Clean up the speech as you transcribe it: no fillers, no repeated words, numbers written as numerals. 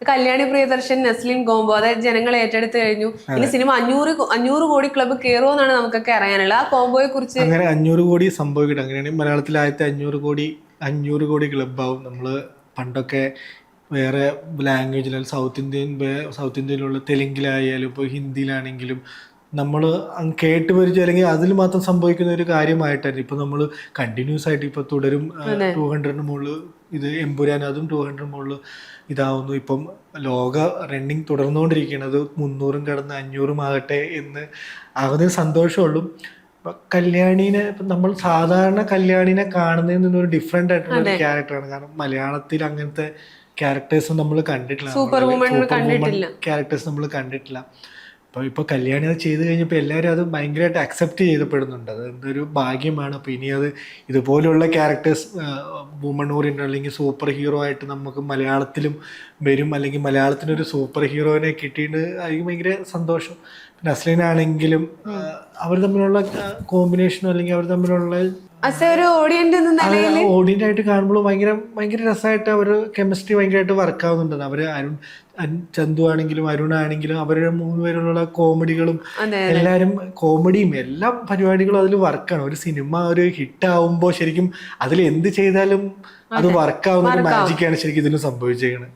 Kalyani Priyadarshan Naslen combo അതായത് ജനങ്ങൾ ഏറ്റെടുത്ത് കഴിഞ്ഞു. ഇനി സിനിമ 500 കോടി ക്ലബ്ബ് കയറുമെന്നാണ് നമുക്കൊക്കെ അറിയാനുള്ളത്. ആ കോംബോയെ കുറിച്ച് അങ്ങനെ 500 കോടി സംഭവിക്കട്ടെ. അങ്ങനെയാണെങ്കിൽ മലയാളത്തിലെ ആദ്യത്തെ 500 കോടി ക്ലബ്ബാവും. നമ്മൾ പണ്ടൊക്കെ വേറെ ലാംഗ്വേജിൽ സൗത്ത് ഇന്ത്യയിലുള്ള തെലുങ്കിലായാലും ഇപ്പോൾ ഹിന്ദിയിലാണെങ്കിലും നമ്മൾ കേട്ട് പരിചയം അല്ലെങ്കിൽ അതിൽ മാത്രം സംഭവിക്കുന്ന ഒരു കാര്യമായിട്ടായിരുന്നു. ഇപ്പം നമ്മൾ കണ്ടിന്യൂസ് ആയിട്ട് ഇപ്പോൾ തുടരും 200 മുകളിൽ ഇത് എമ്പുരാൻ അതും 200 മുകളിൽ ഇതാവുന്നു. ഇപ്പം ലോക റണ്ണിങ് തുടർന്നുകൊണ്ടിരിക്കുന്നത് 300 കടന്ന് 500 ആകട്ടെ എന്ന് ആകുന്നതിന് സന്തോഷമുള്ളൂ. കല്യാണീനെ ഇപ്പം നമ്മൾ സാധാരണ കല്യാണിനെ കാണുന്നതിൽ നിന്നൊരു ഡിഫറെൻ്റ് ആയിട്ടുള്ള ഒരു ക്യാരക്ടറാണ്. കാരണം മലയാളത്തിൽ അങ്ങനത്തെ ക്യാരക്ടേഴ്സ് നമ്മൾ കണ്ടിട്ടില്ല, ക്യാരക്ടേഴ്സ് നമ്മൾ കണ്ടിട്ടില്ല. അപ്പോൾ ഇപ്പോൾ കല്യാണി അത് ചെയ്ത് കഴിഞ്ഞപ്പോൾ എല്ലാവരും അത് ഭയങ്കരമായിട്ട് അക്സെപ്റ്റ് ചെയ്തപ്പെടുന്നുണ്ട്. അത് എന്തൊരു ഭാഗ്യമാണ്. അപ്പോൾ ഇനി അത് ഇതുപോലെയുള്ള ക്യാരക്ടേഴ്സ് വുമൺ ഓറിയൻ്റ് അല്ലെങ്കിൽ സൂപ്പർ ഹീറോ ആയിട്ട് നമുക്ക് മലയാളത്തിലും വരും, അല്ലെങ്കിൽ മലയാളത്തിനൊരു സൂപ്പർ ഹീറോയിനെ കിട്ടിയിട്ട് അതിന് ഭയങ്കര സന്തോഷം. പിന്നെ നസ്ലിനാണെങ്കിലും അവർ തമ്മിലുള്ള കോമ്പിനേഷനോ അല്ലെങ്കിൽ അവർ തമ്മിലുള്ള ഓഡിയൻ്റ് ആയിട്ട് കാണുമ്പോൾ ഭയങ്കര രസമായിട്ട് അവർ കെമിസ്ട്രി ഭയങ്കരമായിട്ട് വർക്ക് ആവുന്നുണ്ട്. അവർ ചന്തു ആണെങ്കിലും അരുണാണെങ്കിലും അവരുടെ 3 പേരുള്ള കോമഡികളും എല്ലാവരും കോമഡിയും എല്ലാ പരിപാടികളും അതിൽ വർക്കാണ്. ഒരു സിനിമ ഒരു ഹിറ്റ് ആവുമ്പോൾ ശരിക്കും അതിൽ എന്ത് ചെയ്താലും അത് വർക്കാവുന്ന ഒരു മാജിക്കാണ് ശരിക്കും ഇതിന് സംഭവിച്ചേക്കുന്നത്.